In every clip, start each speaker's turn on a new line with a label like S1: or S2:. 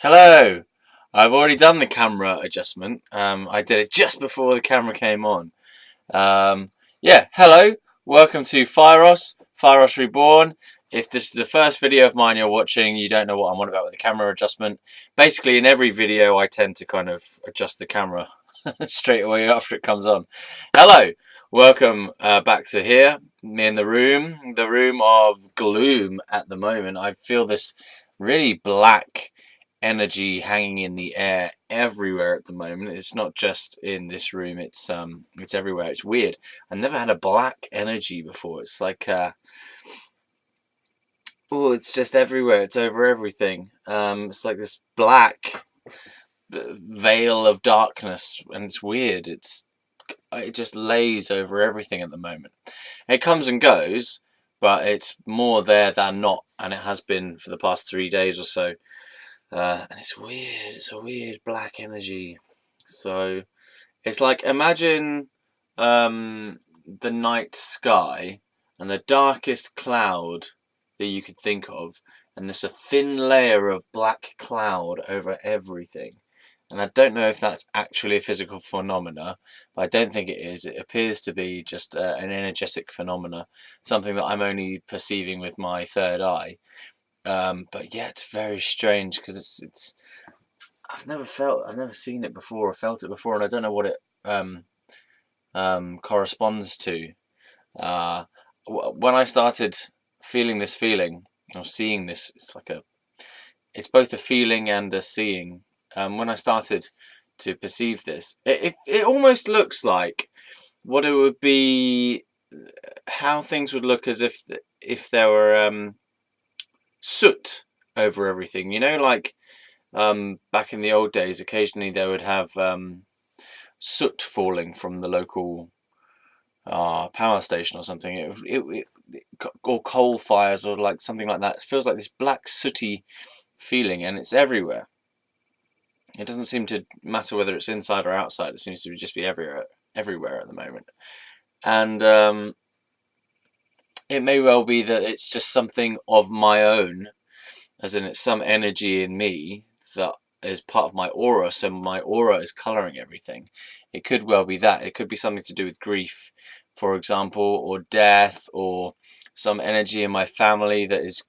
S1: Hello! I've already done the camera adjustment. I did it just before the camera came on. Yeah, hello. Welcome to Fieros Reborn. If this is the first video of mine you're watching, you don't know what I'm on about with the camera adjustment. Basically, in every video, I tend to kind of adjust the camera straight away after it comes on. Hello! Welcome back to here, me in the room of gloom at the moment. I feel this really black energy hanging in the air everywhere at the moment. It's not just in this room, it's everywhere. It's weird. I've never had a black energy before. It's like oh, it's just everywhere. It's over everything. It's like this black veil of darkness, and it's weird. It just lays over everything at the moment. It comes and goes, but it's more there than not, and it has been for the past 3 days or so. And it's weird. It's a weird black energy. So it's like, imagine the night sky and the darkest cloud that you could think of, and there's a thin layer of black cloud over everything. And I don't know if that's actually a physical phenomena, but I don't think it is. It appears to be just an energetic phenomena, something that I'm only perceiving with my third eye. But yeah, it's very strange because it's I've never seen it before or felt it before, and I don't know what it corresponds to. When I started feeling this feeling or seeing this, it's both a feeling and a seeing. When I started to perceive this, it almost looks like what it would be, how things would look as if there were soot over everything, like back in the old days, occasionally they would have soot falling from the local power station or something, or coal fires or like something like that. It feels like this black sooty feeling, and it's everywhere. It doesn't seem to matter whether it's inside or outside. It seems to just be everywhere at the moment. And it may well be that it's just something of my own, as in it's some energy in me that is part of my aura, so my aura is colouring everything. It could well be that. It could be something to do with grief, for example, or death, or some energy in my family that is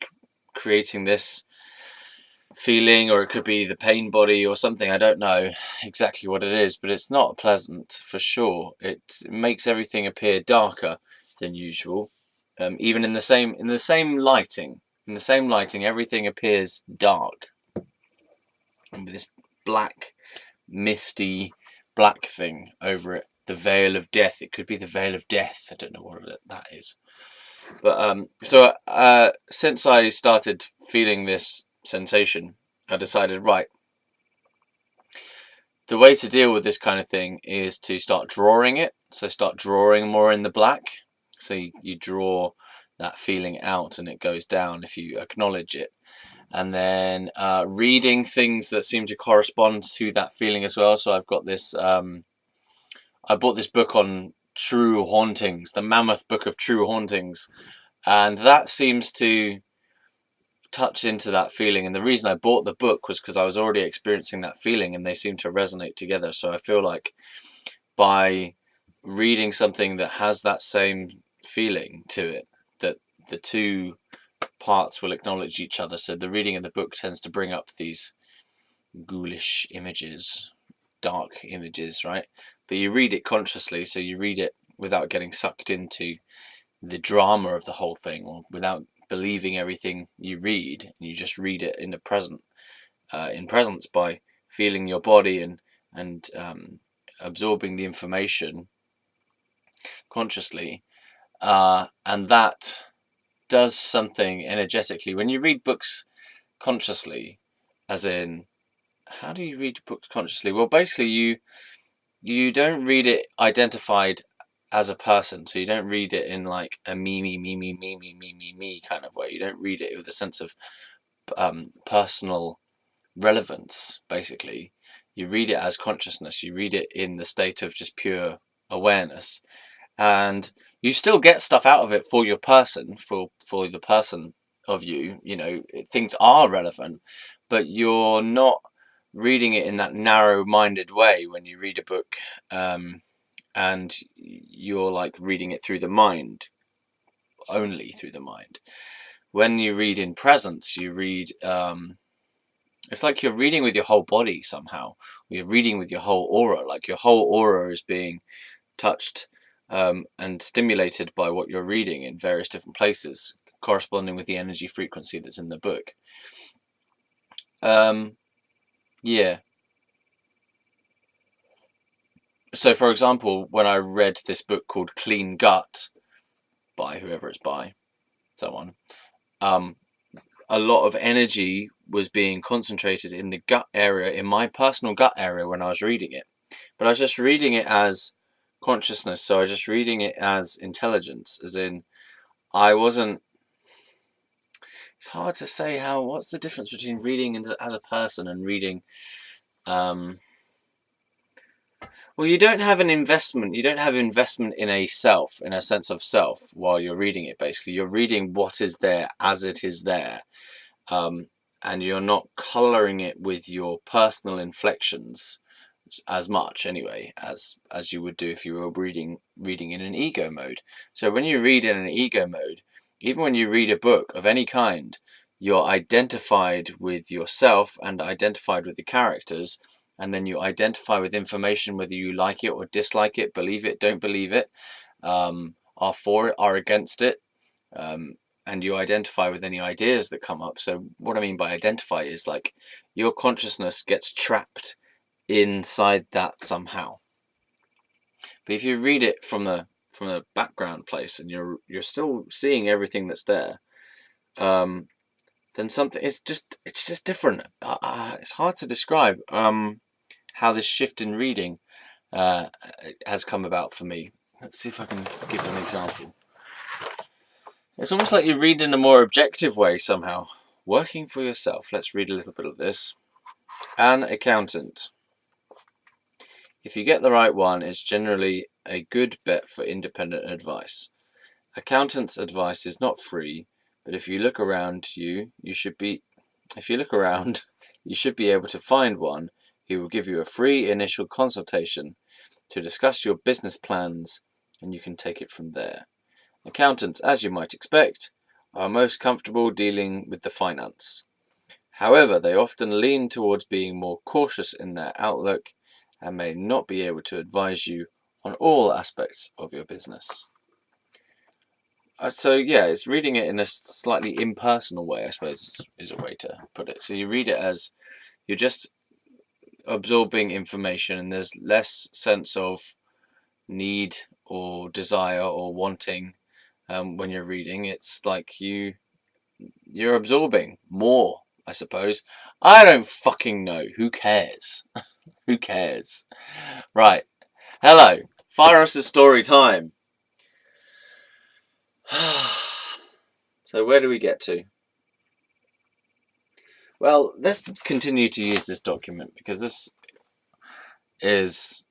S1: creating this feeling, or it could be the pain body or something. I don't know exactly what it is, but it's not pleasant for sure. It makes everything appear darker than usual. Even in the same lighting, everything appears dark, and with this black, misty, black thing over it. The veil of death. It could be the veil of death. I don't know what that is. But so since I started feeling this sensation, I decided, right, the way to deal with this kind of thing is to start drawing it. So start drawing more in the black. So you draw that feeling out and it goes down if you acknowledge it. And then reading things that seem to correspond to that feeling as well. So I've got this, I bought this book on true hauntings, the Mammoth Book of True Hauntings. And that seems to touch into that feeling. And the reason I bought the book was because I was already experiencing that feeling and they seem to resonate together. So I feel like by reading something that has that same feeling to it, that the two parts will acknowledge each other. So the reading of the book tends to bring up these ghoulish images, dark images, right? But you read it consciously, so you read it without getting sucked into the drama of the whole thing, or without believing everything you read, and you just read it in the present, in presence, by feeling your body and absorbing the information consciously, and that does something energetically. When you read books consciously, as in, how do you read books consciously? Well, basically you don't read it identified as a person, so you don't read it in like a me kind of way. You don't read it with a sense of personal relevance. Basically, you read it as consciousness. You read it in the state of just pure awareness, and you still get stuff out of it for your person, for the person of you. You know, things are relevant, but you're not reading it in that narrow-minded way when you read a book, and you're like reading it through the mind, only through the mind. When you read in presence, you read. It's like you're reading with your whole body somehow. You're reading with your whole aura, like your whole aura is being touched and stimulated by what you're reading in various different places, corresponding with the energy frequency that's in the book. Yeah. So, for example, when I read this book called Clean Gut by whoever it's by, someone, a lot of energy was being concentrated in the gut area, in my personal gut area when I was reading it. But I was just reading it as consciousness, so I was just reading it as intelligence, as in I wasn't. It's hard to say what's the difference between reading as a person and reading. Well, you don't have an investment. You don't have investment in a self, in a sense of self, while you're reading it. Basically, you're reading what is there as it is there, and you're not colouring it with your personal inflections as much, anyway, as you would do if you were reading in an ego mode. So when you read in an ego mode, even when you read a book of any kind, you're identified with yourself and identified with the characters, and then you identify with information whether you like it or dislike it, believe it, don't believe it, are for it, are against it, and you identify with any ideas that come up. So what I mean by identify is like your consciousness gets trapped inside that somehow. But if you read it from the background place and you're still seeing everything that's there, then something it's just different. It's hard to describe how this shift in reading has come about for me. Let's see if I can give an example. It's almost like you read in a more objective way somehow. Working for yourself. Let's read a little bit of this. An accountant. If you get the right one, it's generally a good bet for independent advice. Accountant's advice is not free, but if you look around you should be able to find one who will give you a free initial consultation to discuss your business plans, and you can take it from there. Accountants, as you might expect, are most comfortable dealing with the finance. However, they often lean towards being more cautious in their outlook and may not be able to advise you on all aspects of your business. So yeah, it's reading it in a slightly impersonal way, I suppose, is a way to put it. So you read it as you're just absorbing information, and there's less sense of need or desire or wanting when you're reading. It's like you're absorbing more, I suppose. I don't fucking know. Who cares? Who cares? Right. Hello. Fieros' story time. So where do we get to? Well, let's continue to use this document because this is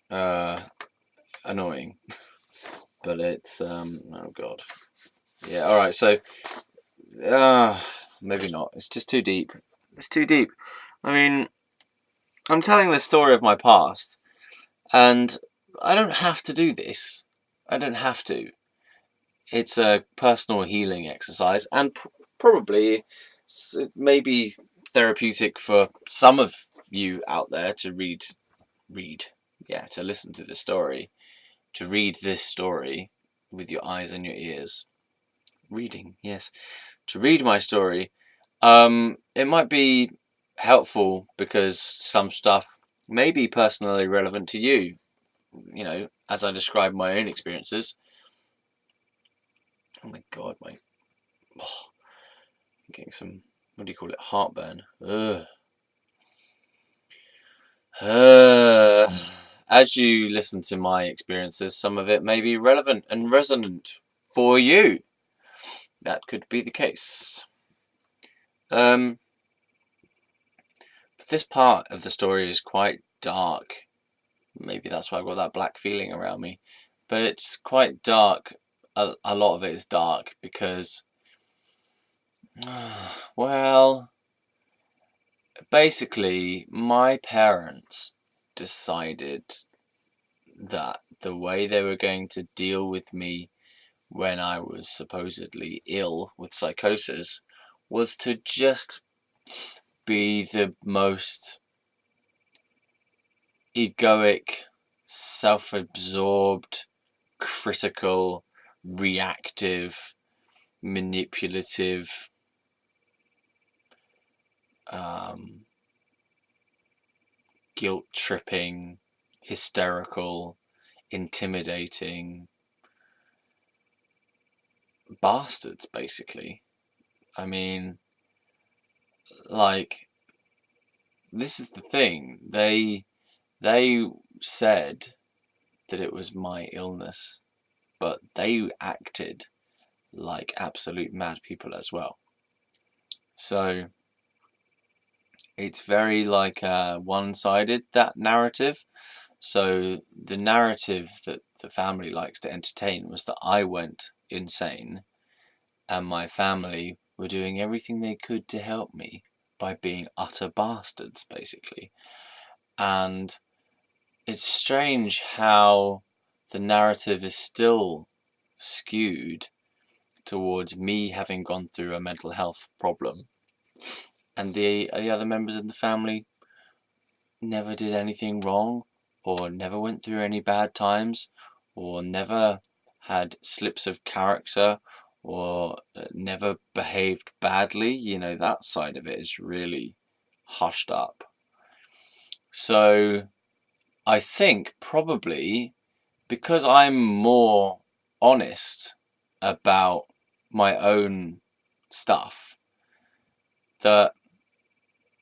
S1: annoying. But it's oh god. Yeah, alright, so maybe not. It's just too deep. It's too deep. I mean, I'm telling the story of my past, and I don't have to do this. I don't have to. It's a personal healing exercise, and probably maybe therapeutic for some of you out there to to listen to the story, to read this story with your eyes and your ears. Reading, yes. To read my story. It might be helpful because some stuff may be personally relevant to you. You know, as I describe my own experiences. Oh my god, I'm getting some, what do you call it, heartburn. Ugh. As you listen to my experiences, some of it may be relevant and resonant for you. That could be the case. But this part of the story is quite dark. Maybe that's why I've got that black feeling around me. But it's quite dark. A lot of it is dark because Well, basically, my parents decided that the way they were going to deal with me when I was supposedly ill with psychosis was to just be the most egoic, self-absorbed, critical, reactive, manipulative, um, guilt-tripping, hysterical, intimidating bastards, basically. I mean, like, this is the thing. They said that it was my illness, but they acted like absolute mad people as well. So it's very like one-sided, that narrative. So the narrative that the family likes to entertain was that I went insane and my family were doing everything they could to help me by being utter bastards, basically. And it's strange how the narrative is still skewed towards me having gone through a mental health problem, and the other members of the family never did anything wrong, or never went through any bad times, or never had slips of character, or never behaved badly. You know, that side of it is really hushed up. So I think probably because I'm more honest about my own stuff, that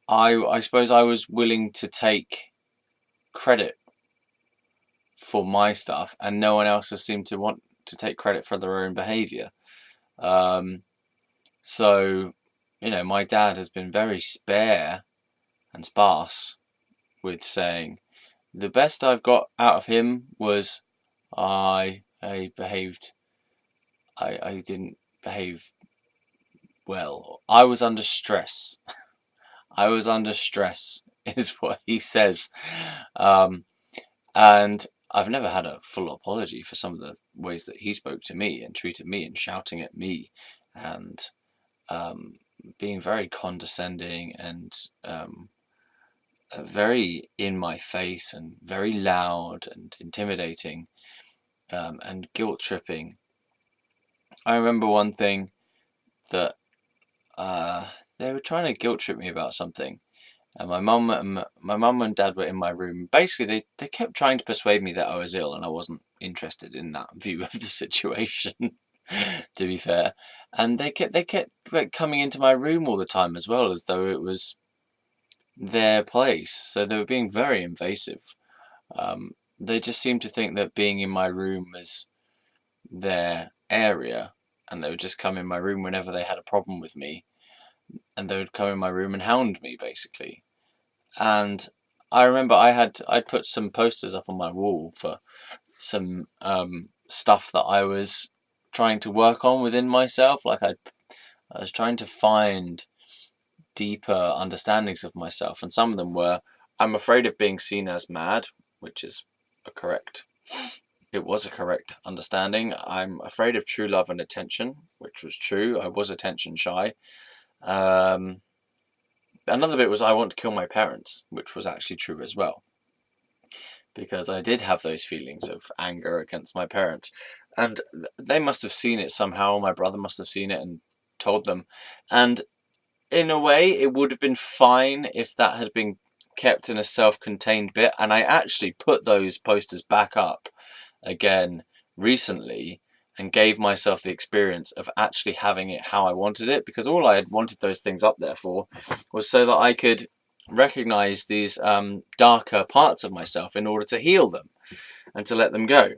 S1: I suppose I was willing to take credit for my stuff, and no one else has seemed to want to take credit for their own behaviour. Um, so, you know, my dad has been very spare and sparse with saying the best I've got out of him was I behaved I didn't behave well. I was under stress. I was under stress is what he says. And I've never had a full apology for some of the ways that he spoke to me and treated me and shouting at me and being very condescending and very in my face and very loud and intimidating and guilt tripping. I remember one thing that they were trying to guilt trip me about something. And my mum and dad were in my room. Basically, they kept trying to persuade me that I was ill, and I wasn't interested in that view of the situation. To be fair, and they kept like coming into my room all the time as well, as though it was their place. So they were being very invasive. They just seemed to think that being in my room was their area, and they would just come in my room whenever they had a problem with me, and they would come in my room and hound me, basically. And I remember I'd put some posters up on my wall for some stuff that I was trying to work on within myself. Like I was trying to find deeper understandings of myself, and some of them were I'm afraid of being seen as mad, which is it was a correct understanding. I'm afraid of true love and attention, which was true. I was attention shy. Another bit was I want to kill my parents, which was actually true as well, because I did have those feelings of anger against my parents, and they must have seen it somehow. My brother must have seen it and told them, and in a way it would have been fine if that had been kept in a self-contained bit. And I actually put those posters back up again recently and gave myself the experience of actually having it how I wanted it, because all I had wanted those things up there for was so that I could recognize these darker parts of myself in order to heal them and to let them go,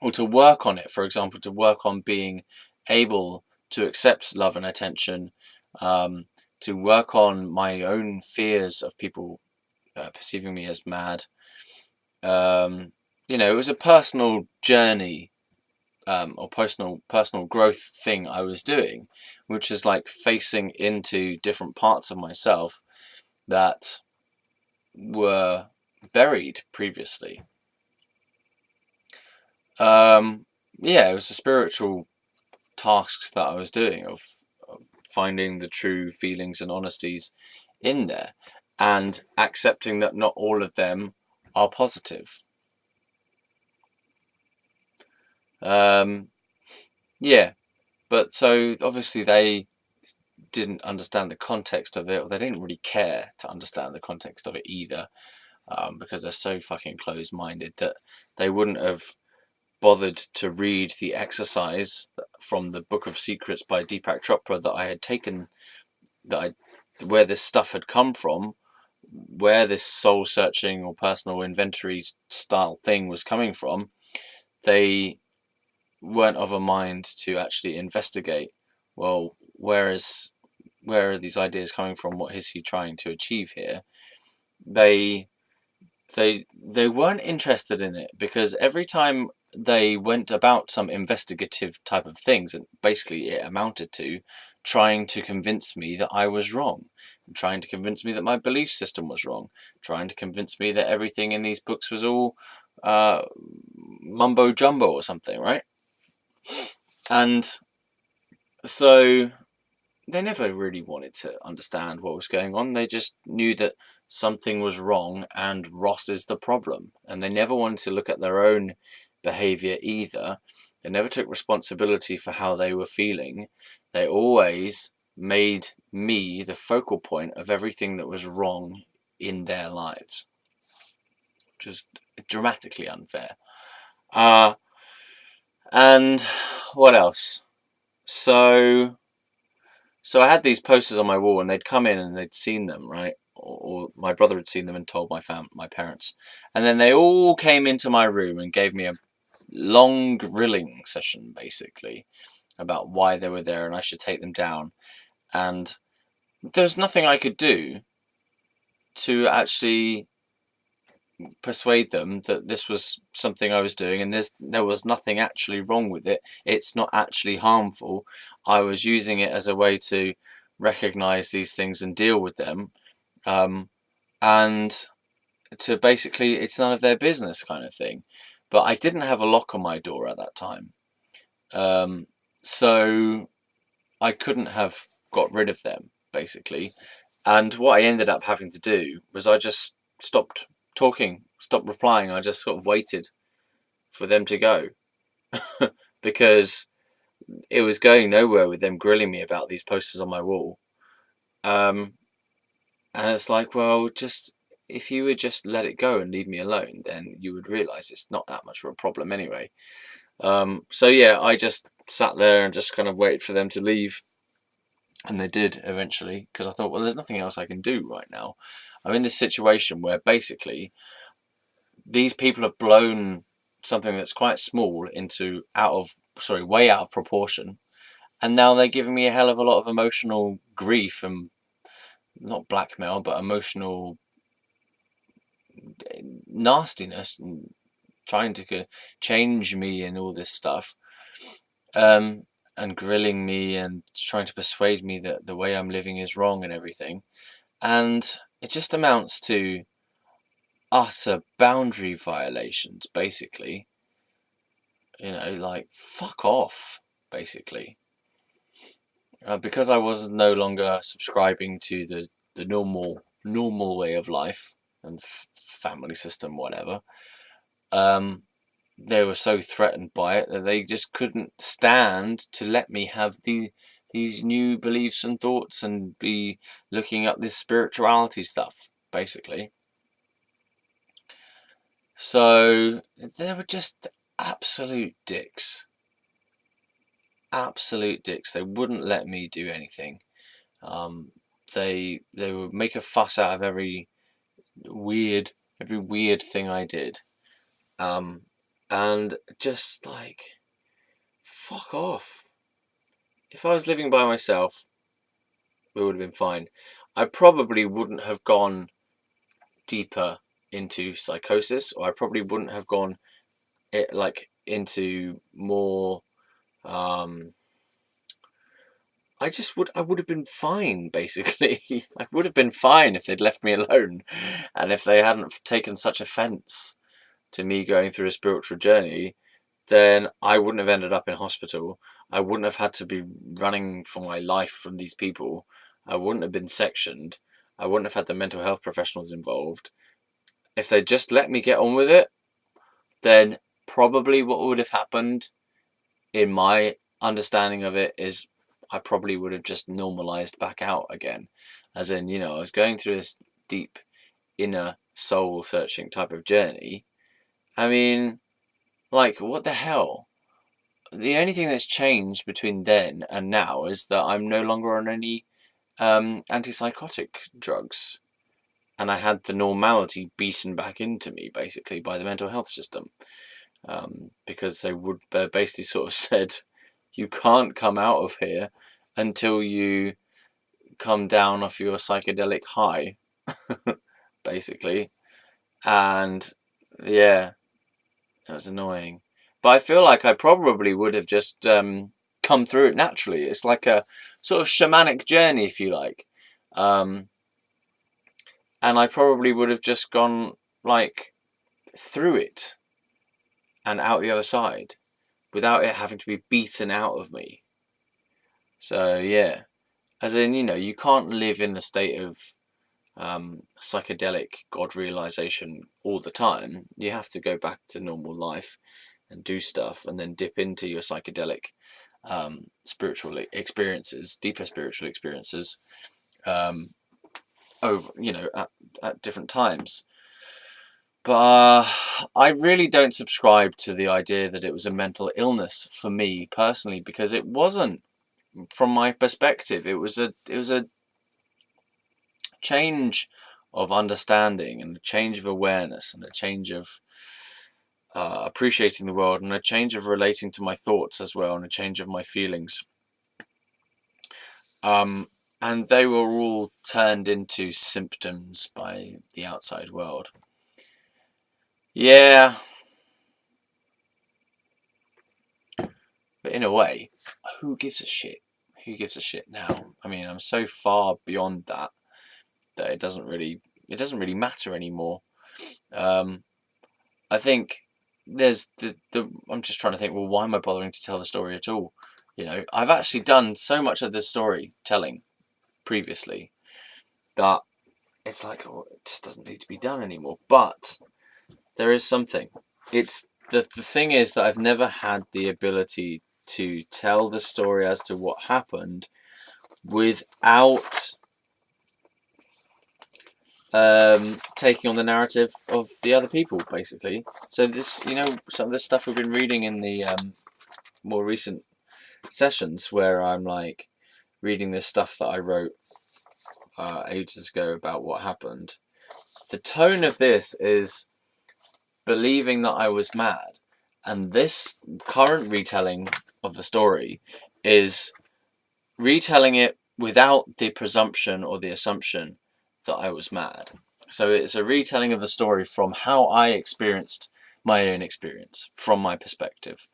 S1: or to work on it. For example, to work on being able to accept love and attention, to work on my own fears of people perceiving me as mad. You know, it was a personal journey or personal growth thing I was doing, which is like facing into different parts of myself that were buried previously. Yeah, it was the spiritual tasks that I was doing of finding the true feelings and honesties in there, and accepting that not all of them are positive. Yeah, but so obviously they didn't understand the context of it, or they didn't really care to understand the context of it either, because they're so fucking closed-minded that they wouldn't have bothered to read the exercise from the Book of Secrets by Deepak Chopra that I had taken, where this stuff had come from, where this soul searching or personal inventory style thing was coming from. They weren't of a mind to actually investigate, well, where are these ideas coming from? What is he trying to achieve here? They weren't interested in it, because every time they went about some investigative type of things, and basically it amounted to trying to convince me that I was wrong, trying to convince me that my belief system was wrong, trying to convince me that everything in these books was all mumbo jumbo or something, right? And so they never really wanted to understand what was going on. They just knew that something was wrong and Ross is the problem. And they never wanted to look at their own behavior either. They never took responsibility for how they were feeling. They always made me the focal point of everything that was wrong in their lives. Just dramatically unfair. And what else? So I had these posters on my wall, and they'd come in and they'd seen them, right? Or my brother had seen them and told my parents. And then they all came into my room and gave me a long grilling session, basically, about why they were there and I should take them down. And there was nothing I could do to actually persuade them that this was something I was doing, and there was nothing actually wrong with it. It's not actually harmful. I was using it as a way to recognize these things and deal with them, and to basically, it's none of their business kind of thing. But I didn't have a lock on my door at that time, so I couldn't have got rid of them, basically. And what I ended up having to do was I just stopped talking, stopped replying. I just sort of waited for them to go because it was going nowhere with them grilling me about these posters on my wall. And it's like, well, just if you would just let it go and leave me alone, then you would realise it's not that much of a problem anyway. So yeah, I just sat there and just kind of waited for them to leave. And they did eventually, because I thought, well, there's nothing else I can do right now. I'm in this situation where basically these people have blown something that's quite small into way out of proportion, and now they're giving me a hell of a lot of emotional grief and not blackmail, but emotional nastiness, and trying to change me and all this stuff. And grilling me and trying to persuade me that the way I'm living is wrong and everything. And it just amounts to utter boundary violations, basically. You know, like, fuck off, basically. Because I was no longer subscribing to the normal way of life and family system, whatever. They were so threatened by it that they just couldn't stand to let me have these new beliefs and thoughts and be looking up this spirituality stuff, basically. So they were just absolute dicks. Absolute dicks. They wouldn't let me do anything. They would make a fuss out of every weird thing I did. And just like, fuck off. If I was living by myself, it would have been fine. I probably wouldn't have gone deeper into psychosis, or I probably wouldn't have gone into more. I would have been fine, basically. I would have been fine if they'd left me alone, and if they hadn't taken such offence to me going through a spiritual journey, then I wouldn't have ended up in hospital. I wouldn't have had to be running for my life from these people. I wouldn't have been sectioned. I wouldn't have had the mental health professionals involved. If they'd just let me get on with it, then probably what would have happened, in my understanding of it, is I probably would have just normalized back out again. As in, I was going through this deep inner soul searching type of journey. I mean, like, what the hell? The only thing that's changed between then and now is that I'm no longer on any antipsychotic drugs. And I had the normality beaten back into me, basically, by the mental health system. Because they basically sort of said, you can't come out of here until you come down off your psychedelic high, basically. And yeah, that was annoying. But I feel like I probably would have just come through it naturally. It's like a sort of shamanic journey, if you like. And I probably would have just gone, like, through it and out the other side without it having to be beaten out of me. So, yeah. As in, you can't live in a state of psychedelic God realization all the time. You have to go back to normal life and do stuff and then dip into your psychedelic spiritual experiences, deeper spiritual experiences, over, at different times. But I really don't subscribe to the idea that it was a mental illness for me personally, because it wasn't. From my perspective, it was a change of understanding and a change of awareness and a change of appreciating the world and a change of relating to my thoughts as well and a change of my feelings. And they were all turned into symptoms by the outside world. Yeah. But in a way, who gives a shit? Who gives a shit now? I mean, I'm so far beyond that it doesn't really matter anymore. I think there's I'm just trying to think, well, why am I bothering to tell the story at all? I've actually done so much of the storytelling previously that it's like, oh, it just doesn't need to be done anymore. But there is something. It's the thing is that I've never had the ability to tell the story as to what happened without taking on the narrative of the other people, basically. So this, some of the stuff we've been reading in the more recent sessions, where I'm like reading this stuff that I wrote ages ago about what happened. The tone of this is believing that I was mad, and this current retelling of the story is retelling it without the presumption or the assumption that I was mad. So it's a retelling of the story from how I experienced my own experience, from my perspective.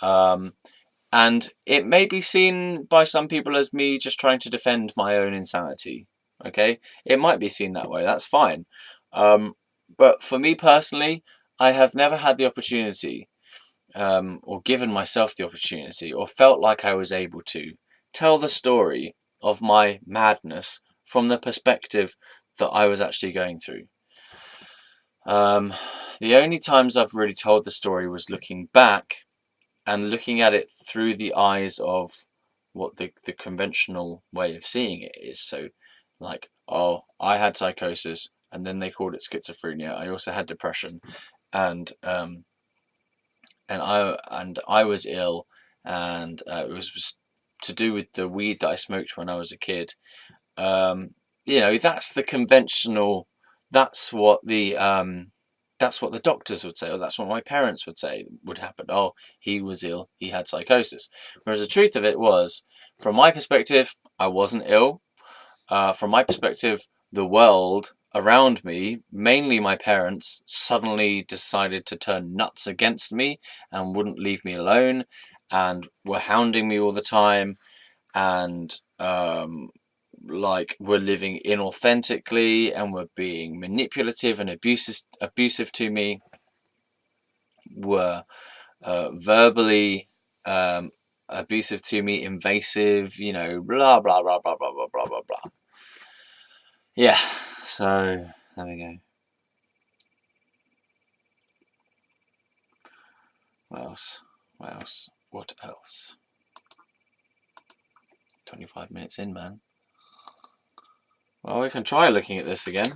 S1: And it may be seen by some people as me just trying to defend my own insanity. Okay? It might be seen that way. That's fine. But for me personally, I have never had the opportunity, or given myself the opportunity, or felt like I was able to tell the story of my madness from the perspective that I was actually going through. The only times I've really told the story was looking back and looking at it through the eyes of what the conventional way of seeing it is. So, like, oh, I had psychosis, and then they called it schizophrenia. I also had depression, and I was ill, and it was to do with the weed that I smoked when I was a kid. That's the conventional. That's what the doctors would say, or that's what my parents would say would happen. Oh, he was ill, he had psychosis. Whereas the truth of it was, from my perspective, I wasn't ill. From my perspective, the world around me, mainly my parents, suddenly decided to turn nuts against me and wouldn't leave me alone and were hounding me all the time, and like were living inauthentically and were being manipulative and abusive to me, were verbally abusive to me, invasive, you know, blah blah blah blah blah blah blah blah blah. Yeah, so there we go. What else? What else? What else? 25 minutes in, man. Well, we can try looking at this again.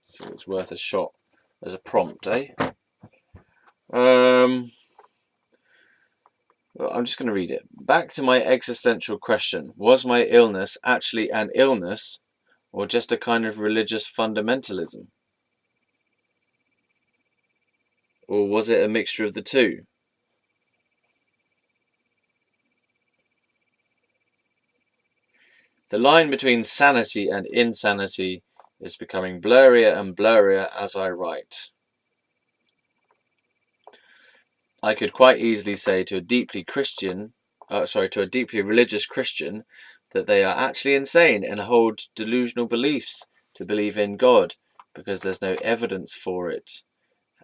S1: See if it's worth a shot as a prompt, eh? I'm just going to read it. Back to my existential question. Was my illness actually an illness or just a kind of religious fundamentalism? Or was it a mixture of the two? The line between sanity and insanity is becoming blurrier and blurrier as I write. I could quite easily say to a deeply religious Christian that they are actually insane and hold delusional beliefs to believe in God because there's no evidence for it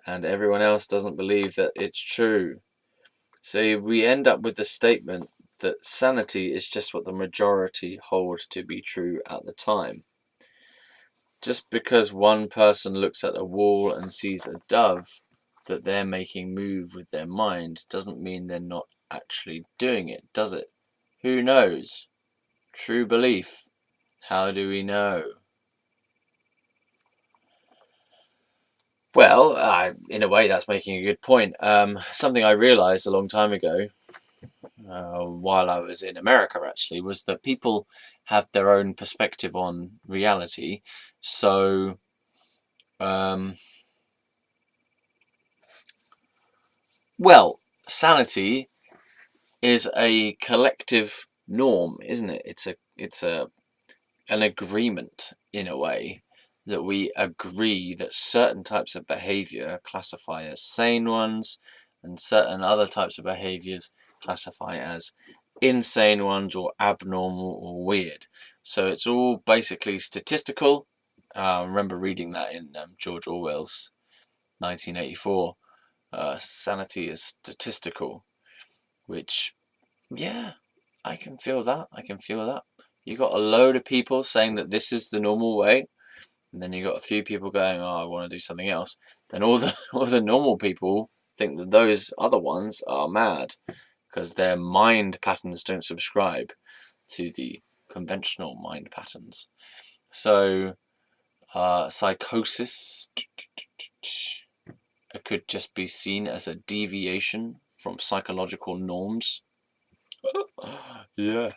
S1: and everyone else doesn't believe that it's true. So we end up with the statement that sanity is just what the majority hold to be true at the time. Just because one person looks at a wall and sees a dove that they're making move with their mind doesn't mean they're not actually doing it, does it? Who knows? True belief. How do we know? Well, in a way, that's making a good point. Something I realised a long time ago, while I was in America, actually, was that people have their own perspective on reality. So, sanity is a collective norm, isn't it? It's an agreement in a way that we agree that certain types of behavior classify as sane ones and certain other types of behaviors classify as insane ones or abnormal or weird. So it's all basically statistical. I remember reading that in George Orwell's 1984. Sanity is statistical, which, yeah, I can feel that. You got a load of people saying that this is the normal way, and then you got a few people going, "Oh, I want to do something else." Then all the normal people think that those other ones are mad because their mind patterns don't subscribe to the conventional mind patterns. So, psychosis could just be seen as a deviation from psychological norms. Yeah.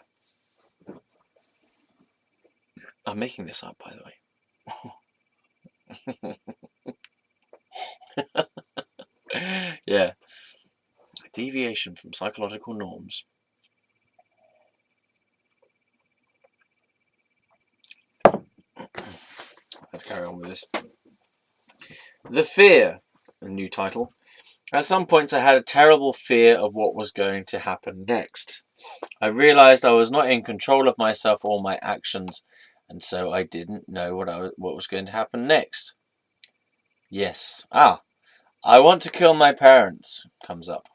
S1: I'm making this up, by the way. Yeah. Deviation from psychological norms. Let's carry on with this. The Fear, a new title. At some points I had a terrible fear of what was going to happen next. I realised I was not in control of myself or my actions, and so I didn't know what was going to happen next. Yes. I want to kill my parents, comes up.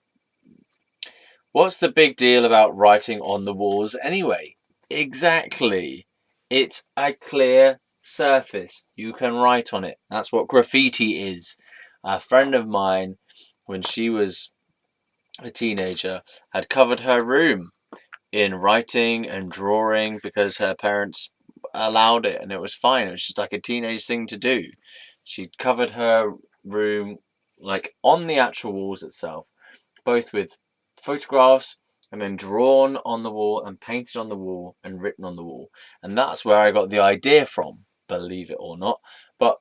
S1: What's the big deal about writing on the walls anyway? Exactly. It's a clear surface. You can write on it. That's what graffiti is. A friend of mine, when she was a teenager, had covered her room in writing and drawing because her parents allowed it and it was fine. It was just like a teenage thing to do. She covered her room like on the actual walls itself, both with photographs and then drawn on the wall and painted on the wall and written on the wall. And that's where I got the idea from, believe it or not. But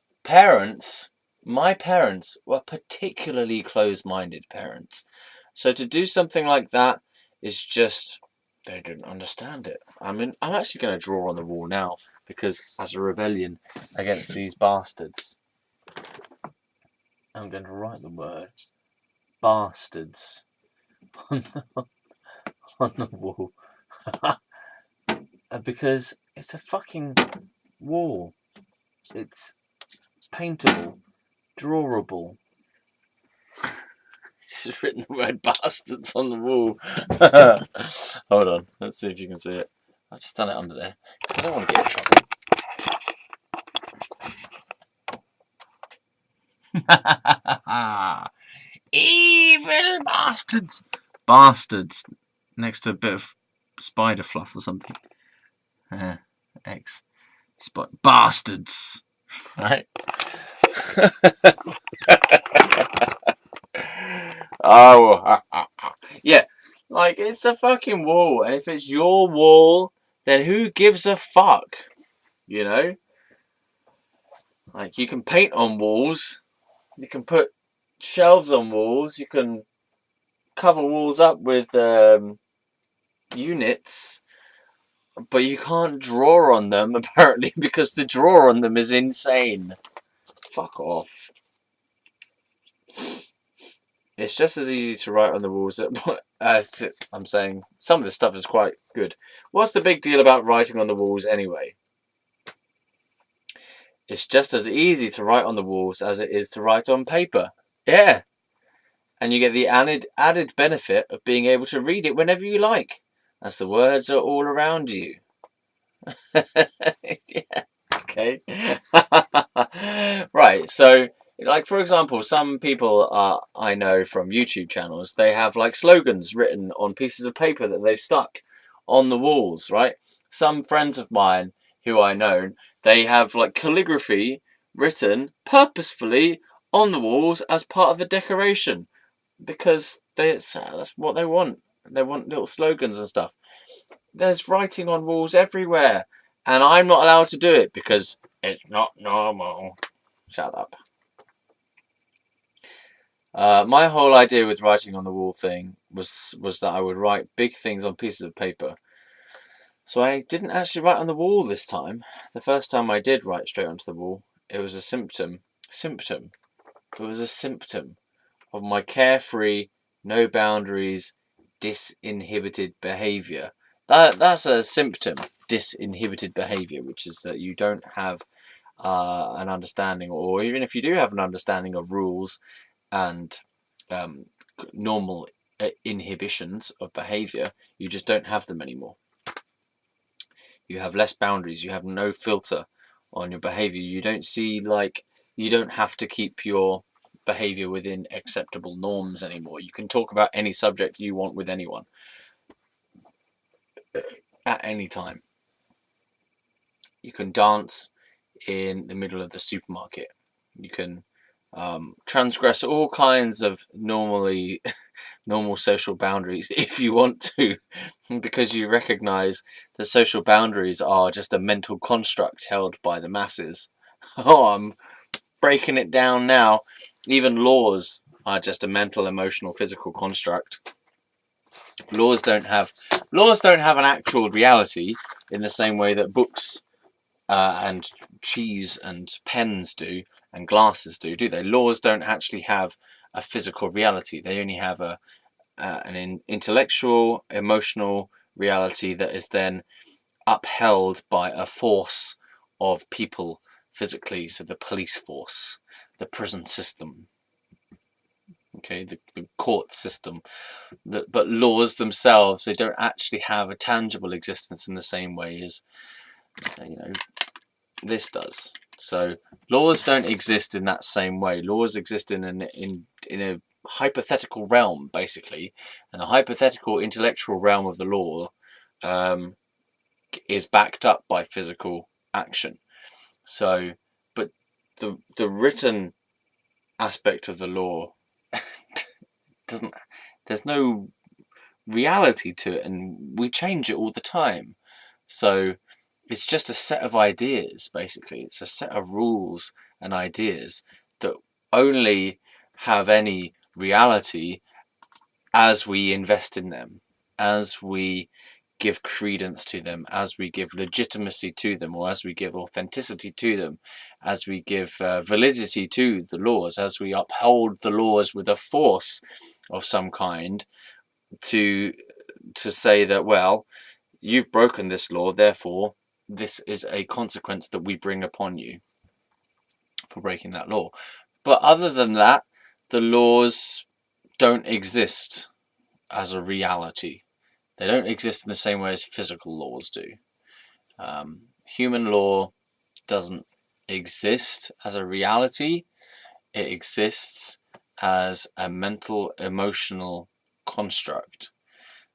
S1: my parents were particularly closed-minded parents. So to do something like that is just, they didn't understand it. I mean, I'm actually going to draw on the wall now because as a rebellion against these bastards, I'm going to write the word bastards on the wall. Because it's a fucking wall. It's paintable, drawable. Just written the word bastards on the wall. Hold on, let's see if you can see it. I've just done it under there. I don't want to get in trouble. Evil bastards. Bastards. Next to a bit of spider fluff or something. X. Bastards. Right? Oh, yeah. Like, it's a fucking wall. And if it's your wall, then who gives a fuck? You know? Like, you can paint on walls. You can put shelves on walls. You can cover walls up with units. But you can't draw on them, apparently, because the draw on them is insane. Fuck off. It's just as easy to write on the walls as I'm saying. Some of this stuff is quite good. What's the big deal about writing on the walls anyway? It's just as easy to write on the walls as it is to write on paper. Yeah. And you get the added benefit of being able to read it whenever you like, as the words are all around you. Yeah. Okay. Right. So, like, for example, some people I know from YouTube channels, they have like slogans written on pieces of paper that they've stuck on the walls, right? Some friends of mine who I know, they have like calligraphy written purposefully on the walls as part of the decoration because that's what they want. They want little slogans and stuff. There's writing on walls everywhere, and I'm not allowed to do it because it's not normal. Shut up. My whole idea with writing on the wall thing was that I would write big things on pieces of paper. So I didn't actually write on the wall this time. The first time I did write straight onto the wall, it was a symptom. It was a symptom of my carefree, no boundaries, disinhibited behaviour. That's a symptom, disinhibited behaviour, which is that you don't have an understanding, or even if you do have an understanding of rules and normal inhibitions of behaviour, you just don't have them anymore. You have less boundaries. You have no filter on your behaviour. You don't see, like, you don't have to keep your behaviour within acceptable norms anymore. You can talk about any subject you want with anyone at any time. You can dance in the middle of the supermarket. You can transgress all kinds of normal social boundaries if you want to, because you recognise that social boundaries are just a mental construct held by the masses. Oh, I'm breaking it down now. Even laws are just a mental, emotional, physical construct. Laws don't have an actual reality in the same way that books and cheese and pens do and glasses do they? Laws don't actually have a physical reality. They only have an intellectual, emotional reality that is then upheld by a force of people physically. So the police force, the prison system, okay, the court system. But laws themselves, they don't actually have a tangible existence in the same way as this does. So laws don't exist in that same way. Laws exist in a hypothetical realm, basically, and the hypothetical intellectual realm of the law is backed up by physical action. So, but the written aspect of the law doesn't. There's no reality to it, and we change it all the time. So it's just a set of ideas, basically. It's a set of rules and ideas that only have any reality as we invest in them, as we give credence to them, as we give legitimacy to them, or as we give authenticity to them, as we give validity to the laws, as we uphold the laws with a force of some kind to say that, well, you've broken this law, therefore this is a consequence that we bring upon you for breaking that law. But other than that, the laws don't exist as a reality. They don't exist in the same way as physical laws do. Human law doesn't exist as a reality. It exists as a mental, emotional construct.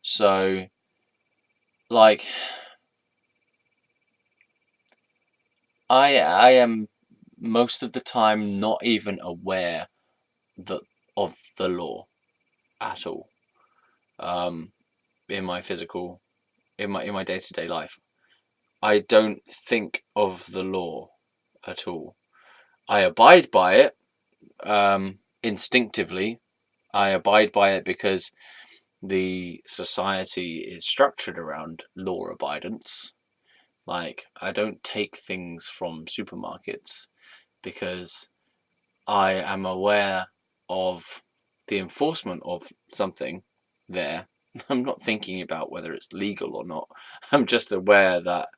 S1: So, like, I am most of the time not even aware of the law at all. In my physical, in my day-to-day life, I don't think of the law at all. I abide by it instinctively. I abide by it because the society is structured around law abidance. Like, I don't take things from supermarkets because I am aware of the enforcement of something there. I'm not thinking about whether it's legal or not. I'm just aware that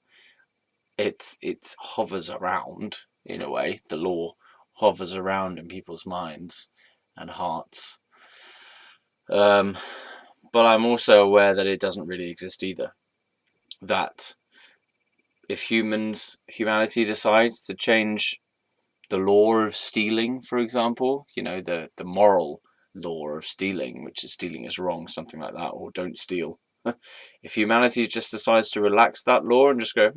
S1: it hovers around, in a way. The law hovers around in people's minds and hearts. But I'm also aware that it doesn't really exist either. That if humanity decides to change the law of stealing, for example, the moral law of stealing, which is stealing is wrong, something like that, or don't steal. If humanity just decides to relax that law and just go,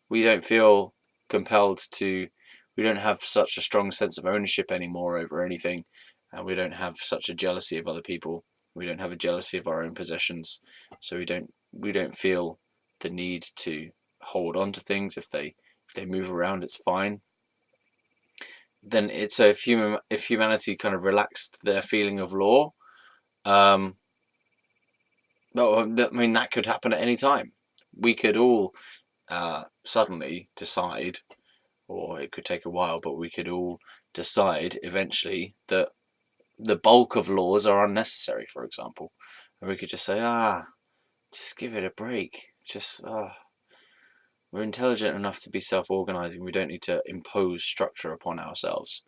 S1: we don't feel compelled to, we don't have such a strong sense of ownership anymore over anything, and we don't have such a jealousy of other people, we don't have a jealousy of our own possessions, so we don't feel the need to hold on to things. If they move around, it's fine. Then it's if humanity kind of relaxed their feeling of law, that could happen at any time. We could all suddenly decide, or it could take a while, but we could all decide eventually that the bulk of laws are unnecessary, for example. And we could just say, just give it a break. We're intelligent enough to be self-organizing. We don't need to impose structure upon ourselves.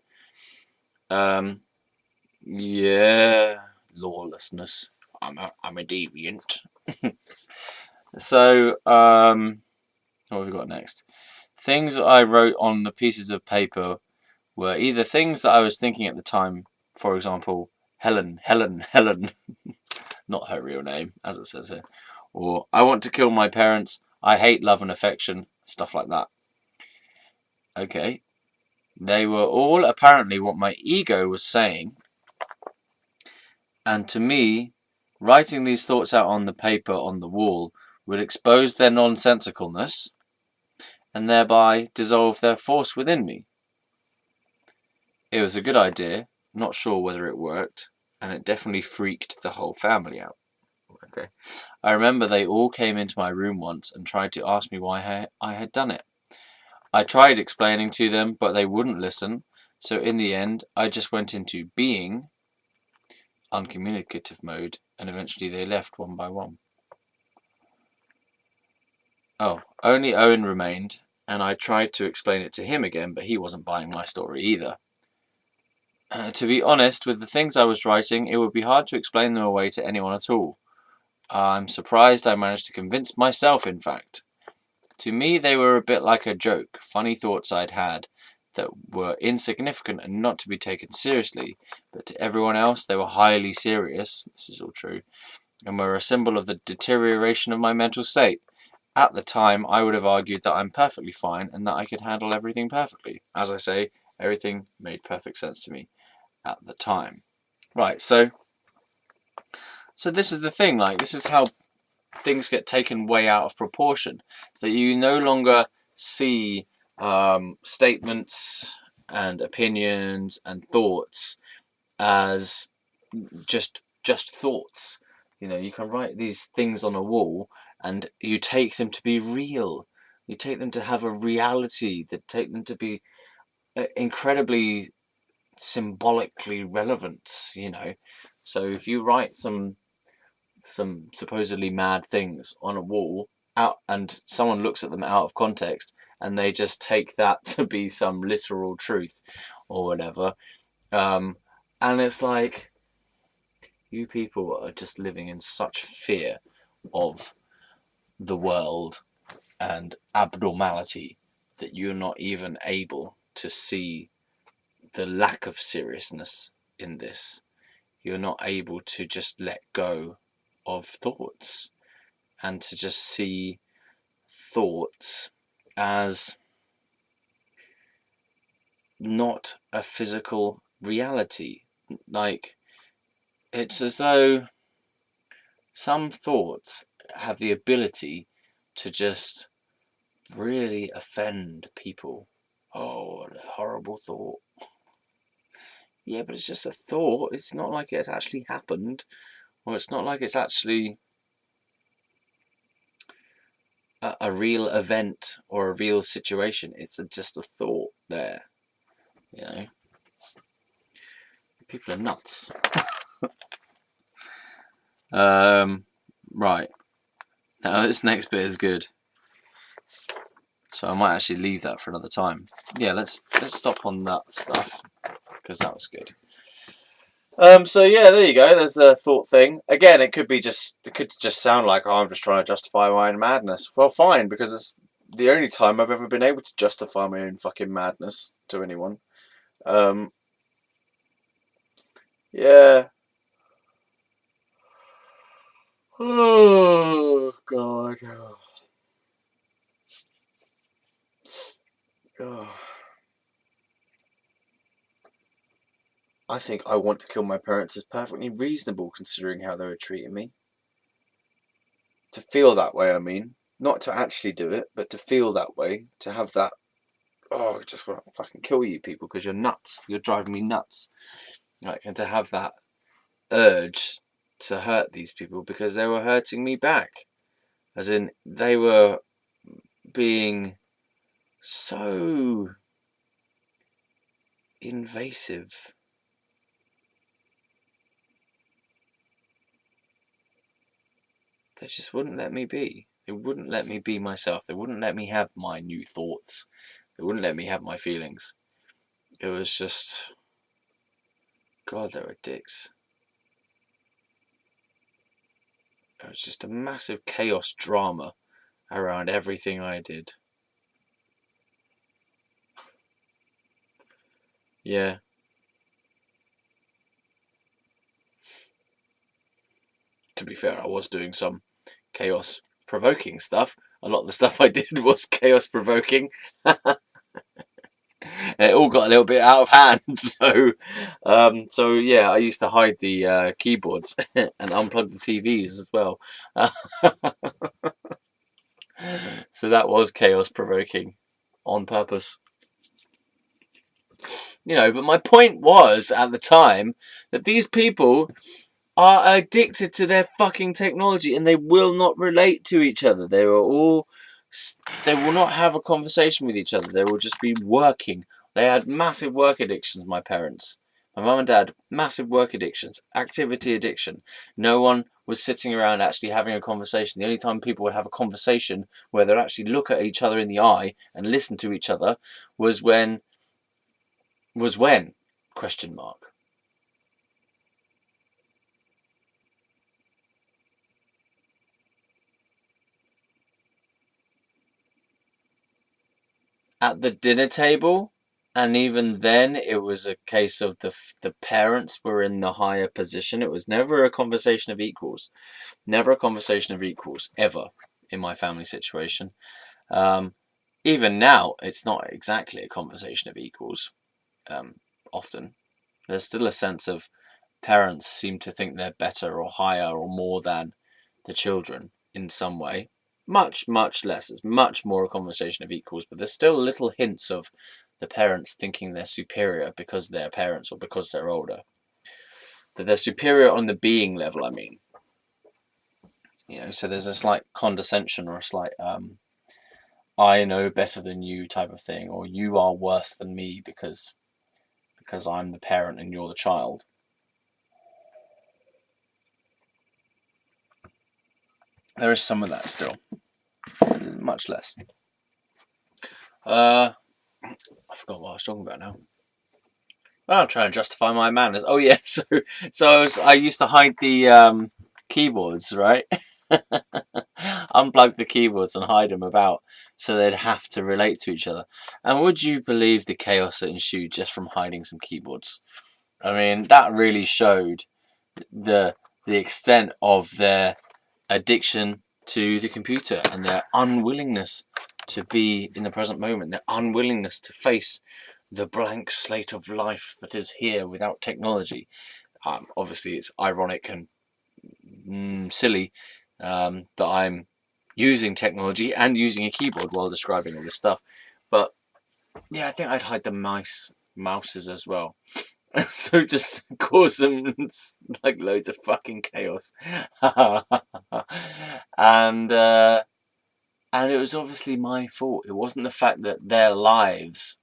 S1: Lawlessness. I'm a deviant. So, what have we got next? Things that I wrote on the pieces of paper were either things that I was thinking at the time. For example, Helen, not her real name, as it says here. Or, I want to kill my parents. I hate love and affection. Stuff like that. Okay. They were all apparently what my ego was saying. And to me, writing these thoughts out on the paper on the wall would expose their nonsensicalness and thereby dissolve their force within me. It was a good idea, not sure whether it worked, and it definitely freaked the whole family out. Okay. I remember they all came into my room once and tried to ask me why I had done it. I tried explaining to them, but they wouldn't listen, so in the end, I just went into being, uncommunicative mode, and eventually they left one by one. Oh, only Owen remained, and I tried to explain it to him again, but he wasn't buying my story either. To be honest, with the things I was writing, it would be hard to explain them away to anyone at all. I'm surprised I managed to convince myself, in fact. To me, they were a bit like a joke, funny thoughts I'd had that were insignificant and not to be taken seriously, but to everyone else they were highly serious, this is all true, and were a symbol of the deterioration of my mental state. At the time, I would have argued that I'm perfectly fine and that I could handle everything perfectly. As I say, everything made perfect sense to me at the time. Right, so this is the thing, this is how things get taken way out of proportion, that you no longer see statements and opinions and thoughts as just thoughts. You know, you can write these things on a wall and you take them to be real. You take them to have a reality, that take them to be incredibly symbolically relevant, you know. So if you write some supposedly mad things on a wall out and someone looks at them out of context and they just take that to be some literal truth or whatever, and it's like, you people are just living in such fear of the world and abnormality that you're not even able to see the lack of seriousness in this. You're not able to just let go of thoughts and to just see thoughts as not a physical reality. Like, it's as though some thoughts have the ability to just really offend people. Oh, what a horrible thought. Yeah, but it's just a thought. It's not like it's actually happened, or it's not like it's actually a real event or a real situation. It's just a thought there, you know. People are nuts. Right. Now this next bit is good. So I might actually leave that for another time. Yeah, let's stop on that stuff because that was good. So yeah, there you go. There's the thought thing. Again, it could just sound like, oh, I'm just trying to justify my own madness. Well, fine, because it's the only time I've ever been able to justify my own fucking madness to anyone. Yeah. Oh God. Oh. I think I want to kill my parents is perfectly reasonable considering how they were treating me. To feel that way, I mean. Not to actually do it, but to feel that way. To have that, oh, I just want to fucking kill you people because you're nuts. You're driving me nuts. Like, and to have that urge to hurt these people because they were hurting me back. As in, they were being so invasive. They just wouldn't let me be. They wouldn't let me be myself. They wouldn't let me have my new thoughts. They wouldn't let me have my feelings. It was just, God, they were dicks. It was just a massive chaos drama around everything I did. Yeah. To be fair, I was doing some chaos provoking stuff. A lot of the stuff I did was chaos provoking. It all got a little bit out of hand, though. So yeah, I used to hide the keyboards and unplug the TVs as well. So that was chaos provoking on purpose. You know, but my point was at the time that these people are addicted to their fucking technology and they will not relate to each other. They will not have a conversation with each other. They will just be working. They had massive work addictions, my parents. My mum and dad, massive work addictions, activity addiction. No one was sitting around actually having a conversation. The only time people would have a conversation where they'd actually look at each other in the eye and listen to each other was when? Question mark. At the dinner table, and even then it was a case of the parents were in the higher position. It was never a conversation of equals. Never a conversation of equals, ever, in my family situation. Even now, it's not exactly a conversation of equals. Often. There's still a sense of parents seem to think they're better or higher or more than the children in some way. Much, much less. It's much more a conversation of equals, but there's still little hints of the parents thinking they're superior because they're parents or because they're older. That they're superior on the being level, I mean. You know, so there's a slight condescension or a slight I know better than you type of thing, or you are worse than me because I'm the parent and you're the child. There is some of that still, much less. I forgot what I was talking about now. Well, I'm trying to justify my manners. Oh yeah, so I used to hide the keyboards, right? Unplug the keyboards and hide them about, so they'd have to relate to each other. And would you believe the chaos that ensued just from hiding some keyboards? I mean, that really showed the extent of their addiction to the computer and their unwillingness to be in the present moment, their unwillingness to face the blank slate of life that is here without technology. Obviously, it's ironic and silly that I'm using technology and using a keyboard while describing all this stuff. But yeah, I think I'd hide the mouses as well. So just cause them like loads of fucking chaos. And it was obviously my fault. It wasn't the fact that their lives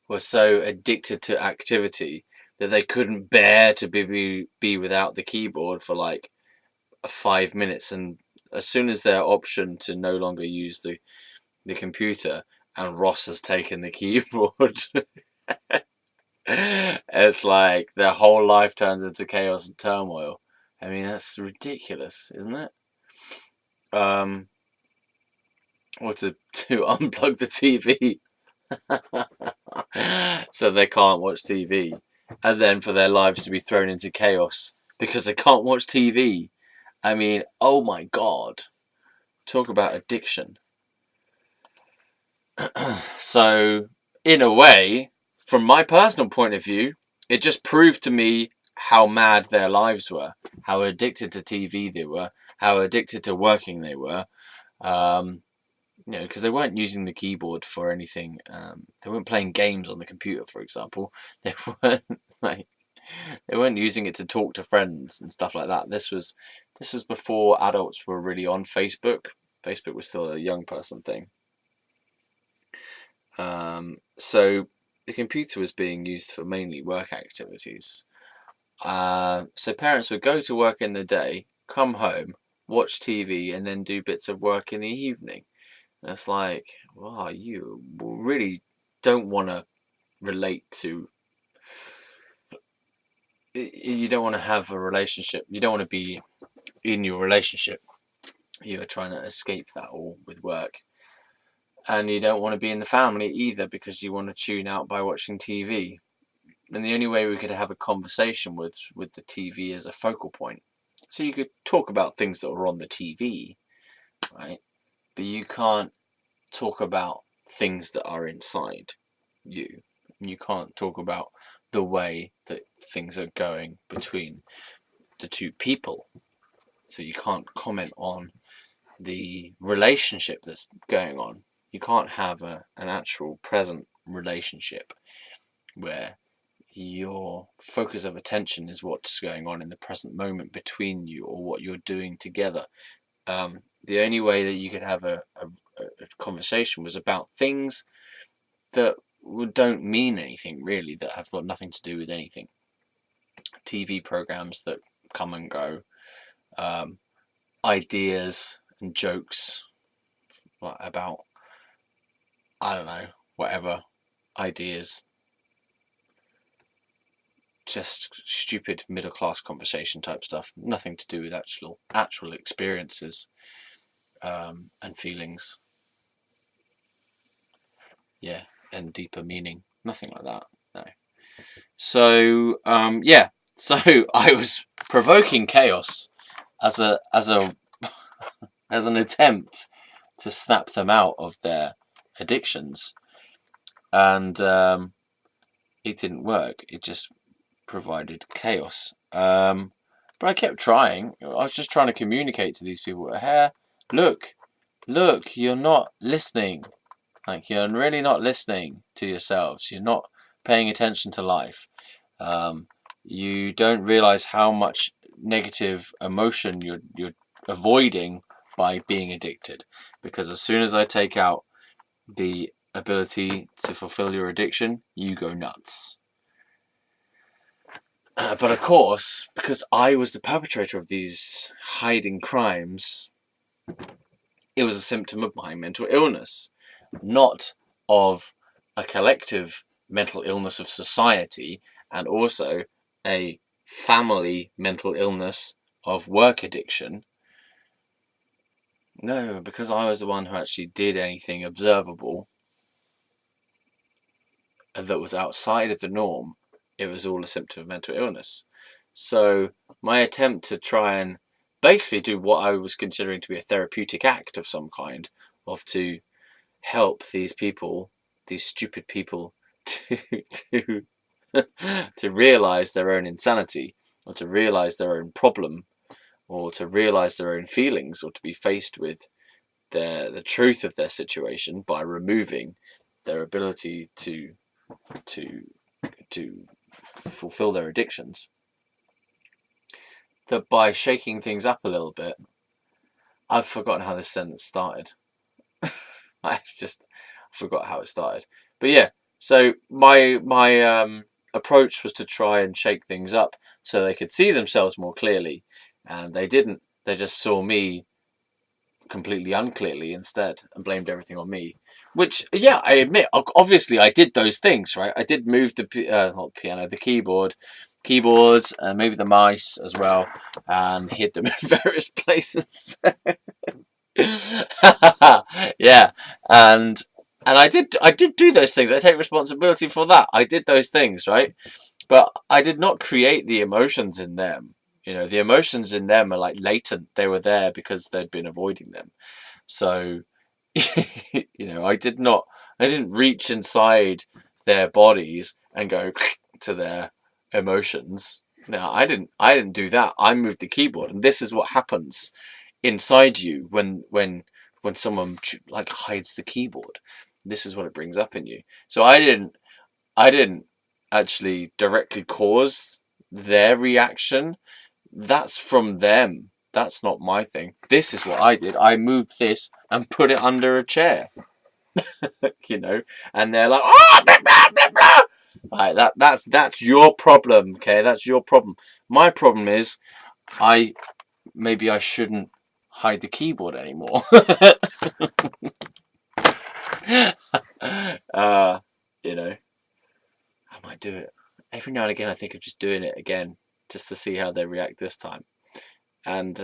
S1: were so addicted to activity that they couldn't bear to be without the keyboard for like 5 minutes, and as soon as their option to no longer use the computer and Ross has taken the keyboard, it's like their whole life turns into chaos and turmoil. I mean, that's ridiculous, isn't it? Or to unplug the TV so they can't watch TV, and then for their lives to be thrown into chaos because they can't watch TV. I mean, oh my God. Talk about addiction. So, in a way, from my personal point of view, it just proved to me how mad their lives were, how addicted to TV they were, how addicted to working they were. You know, because they weren't using the keyboard for anything. They weren't playing games on the computer, for example. They weren't they weren't using it to talk to friends and stuff like that. This was before adults were really on Facebook. Facebook was still a young person thing. So the computer was being used for mainly work activities. So parents would go to work in the day, come home, watch TV, and then do bits of work in the evening. And it's like, wow, you really don't want to relate to. You don't want to have a relationship. You don't want to be in your relationship. You're trying to escape that all with work. And you don't want to be in the family either because you want to tune out by watching TV. And the only way we could have a conversation with the TV as a focal point. So you could talk about things that were on the TV, right? But you can't talk about things that are inside you. You can't talk about the way that things are going between the two people. So you can't comment on the relationship that's going on. You can't have an actual present relationship where your focus of attention is what's going on in the present moment between you or what you're doing together. The only way that you could have a conversation was about things that don't mean anything really, that have got nothing to do with anything. TV programs that come and go, ideas and jokes about, I don't know, whatever ideas, just stupid middle class conversation type stuff, nothing to do with actual experiences and feelings, yeah, and deeper meaning, nothing like that. No. So yeah, so I was provoking chaos as an attempt to snap them out of their addictions, and it didn't work. It just provided chaos. But I kept trying. I was just trying to communicate to these people. Hey, look, you're not listening. Like, you're really not listening to yourselves. You're not paying attention to life. You don't realize how much negative emotion you're avoiding by being addicted. Because as soon as I take out the ability to fulfill your addiction, you go nuts. But of course, because I was the perpetrator of these hiding crimes, it was a symptom of my mental illness, not of a collective mental illness of society, and also a family mental illness of work addiction. No, because I was the one who actually did anything observable that was outside of the norm, it was all a symptom of mental illness. So my attempt to try and basically do what I was considering to be a therapeutic act of some kind, of to help these people, these stupid people, to to realize their own insanity, or to realize their own problem, or to realize their own feelings, or to be faced with the truth of their situation by removing their ability to fulfill their addictions. That by shaking things up a little bit, I've forgotten how this sentence started. I just forgot how it started. But yeah, so my approach was to try and shake things up so they could see themselves more clearly, and they didn't. They just saw me completely unclearly instead and blamed everything on me. Which, yeah, I admit, obviously I did those things, right? I did move the not the piano, the keyboards, and maybe the mice as well, and hid them in various places. Yeah, and I did do those things. I take responsibility for that. I did those things, right? But I did not create the emotions in them. You know, the emotions in them are like latent. They were there because they'd been avoiding them. So, you know, I didn't reach inside their bodies and go to their emotions. No, I didn't do that. I moved the keyboard, and this is what happens inside you when someone like hides the keyboard. This is what it brings up in you. So I didn't actually directly cause their reaction. That's from them. That's not my thing. This is what I did. I moved this and put it under a chair. You know, and they're like, oh, blah, blah, blah, blah. Right, that's your problem. Okay, that's your problem. My problem is maybe I shouldn't hide the keyboard anymore. You know, I might do it every now and again. I think of just doing it again, just to see how they react this time, and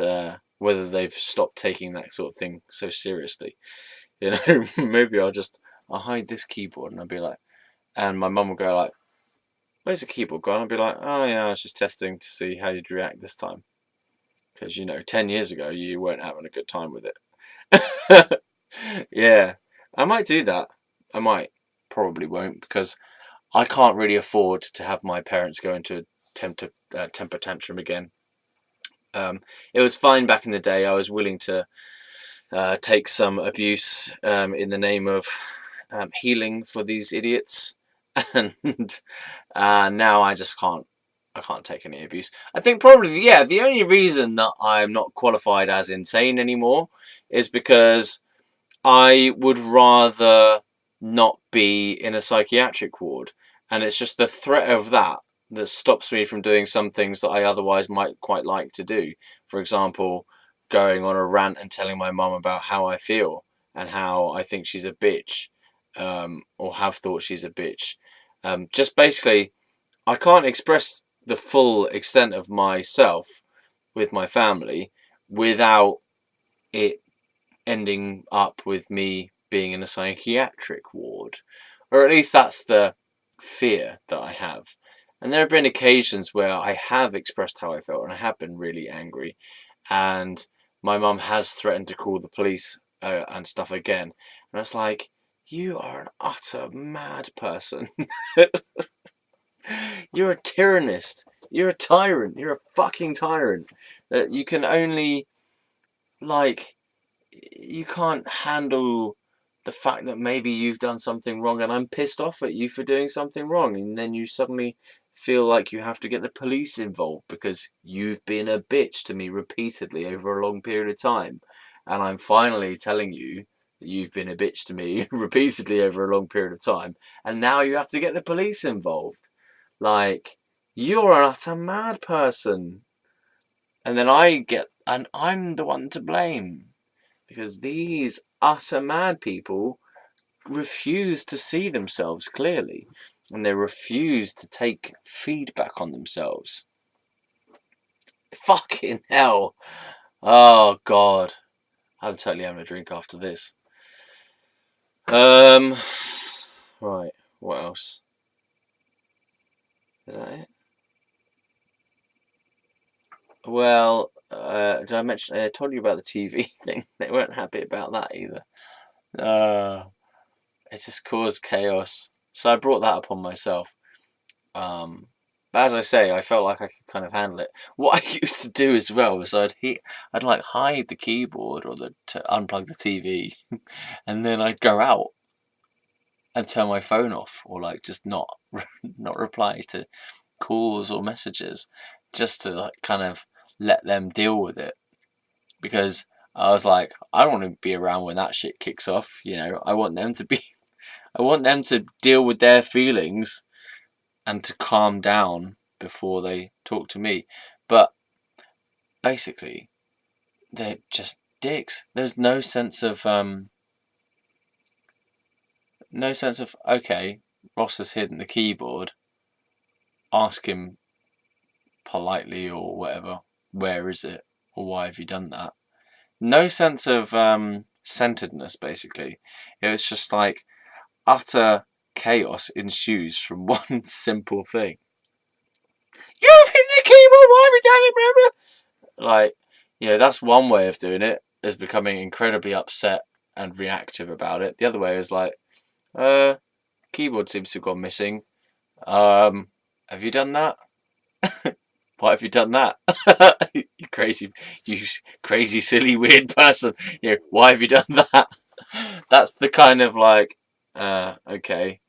S1: whether they've stopped taking that sort of thing so seriously. You know, maybe I'll hide this keyboard, and I'll be like, and my mum will go like, "Where's the keyboard gone?" I'll be like, "Oh yeah, I was just testing to see how you'd react this time." Because, you know, 10 years ago, you weren't having a good time with it. Yeah, I might do that. I might. Probably won't, because I can't really afford to have my parents go into a temper tantrum again. It was fine back in the day. I was willing to take some abuse in the name of healing for these idiots. And now I just can't. I can't take any abuse. I think probably, yeah, the only reason that I'm not qualified as insane anymore is because I would rather not be in a psychiatric ward. And it's just the threat of that that stops me from doing some things that I otherwise might quite like to do. For example, going on a rant and telling my mum about how I feel and how I think she's a bitch, or have thought she's a bitch. Just basically, I can't express the full extent of myself with my family without it ending up with me being in a psychiatric ward. Or at least that's the fear that I have. And there have been occasions where I have expressed how I felt and I have been really angry. And my mum has threatened to call the police and stuff again. And it's like, you are an utter mad person. You're a tyrannist. You're a tyrant. You're a fucking tyrant. That you can only, like, you can't handle the fact that maybe you've done something wrong and I'm pissed off at you for doing something wrong, and then you suddenly feel like you have to get the police involved because you've been a bitch to me repeatedly over a long period of time. And I'm finally telling you that you've been a bitch to me repeatedly over a long period of time. And now you have to get the police involved. Like, you're an utter mad person. And then I'm the one to blame. Because these utter mad people refuse to see themselves clearly. And they refuse to take feedback on themselves. Fucking hell. Oh, God. I'm totally having a drink after this. Right. What else? Is that it? Well, did I mention? I told you about the TV thing. They weren't happy about that either. It just caused chaos. So I brought that upon myself. But as I say, I felt like I could kind of handle it. What I used to do as well was I'd like hide the keyboard or to unplug the TV, and then I'd go out and turn my phone off, or like just not reply to calls or messages, just to like kind of let them deal with it, because I was like, I don't want to be around when that shit kicks off. I want them to deal with their feelings and to calm down before they talk to me. But basically, they're just dicks. There's no sense of okay, Ross has hidden the keyboard. Ask him politely or whatever, where is it, or why have you done that? No sense of centeredness. Basically, it's just like utter chaos ensues from one simple thing. You've hit the keyboard, why have you done it? Blah, blah. Like, that's one way of doing it, is becoming incredibly upset and reactive about it. The other way is like, keyboard seems to have gone missing. Have you done that? Why have you done that? you crazy, silly, weird person. Why have you done that? That's the kind of like, okay.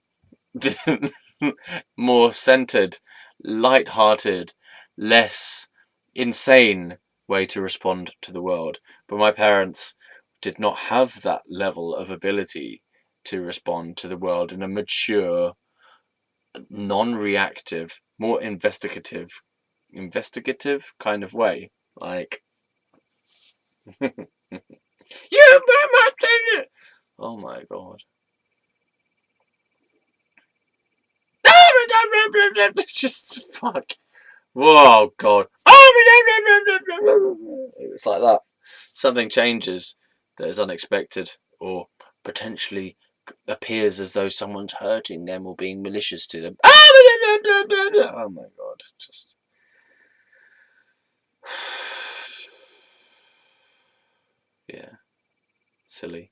S1: More centered, light-hearted, less insane way to respond to the world. But my parents did not have that level of ability to respond to the world in a mature, non-reactive, more investigative kind of way. Like, you burn my thing! Oh my God. Just fuck. Whoa, God. It's like that. Something changes that is unexpected, or potentially appears as though someone's hurting them or being malicious to them. Oh my God. Just. Yeah. Silly.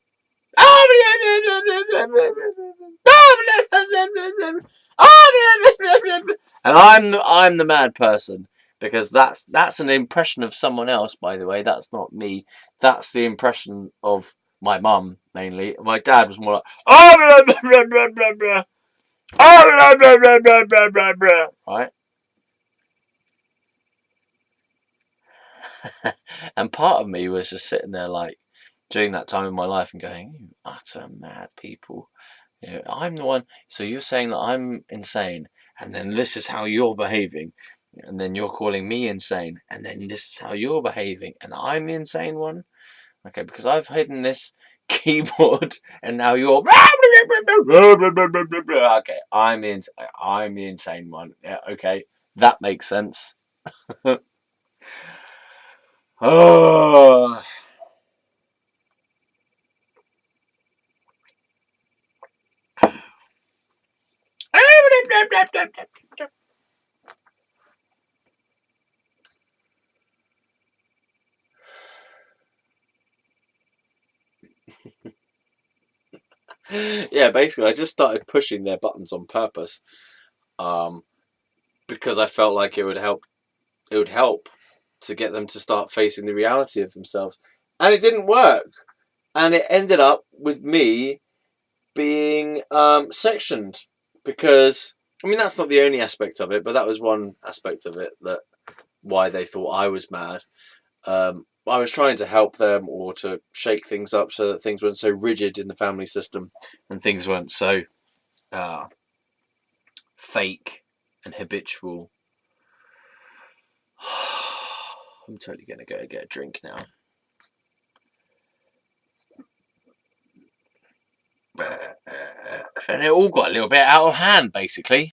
S1: And I'm the mad person, because that's an impression of someone else, by the way. That's not me. That's the impression of my mum, mainly. My dad was more like right. And part of me was just sitting there like during that time in my life and going, you utter mad people. I'm the one. So you're saying that I'm insane, and then this is how you're behaving, and then you're calling me insane, and then this is how you're behaving, and I'm the insane one. Okay, because I've hidden this keyboard, and now you're okay. I'm the insane one. Yeah, okay, that makes sense. Oh. Yeah, basically, I just started pushing their buttons on purpose, because I felt like it would help. It would help to get them to start facing the reality of themselves, and it didn't work. And it ended up with me being sectioned, because I mean, that's not the only aspect of it, but that was one aspect of it, that why they thought I was mad. I was trying to help them or to shake things up so that things weren't so rigid in the family system and things weren't so fake and habitual. I'm totally going to go get a drink now. And it all got a little bit out of hand, basically.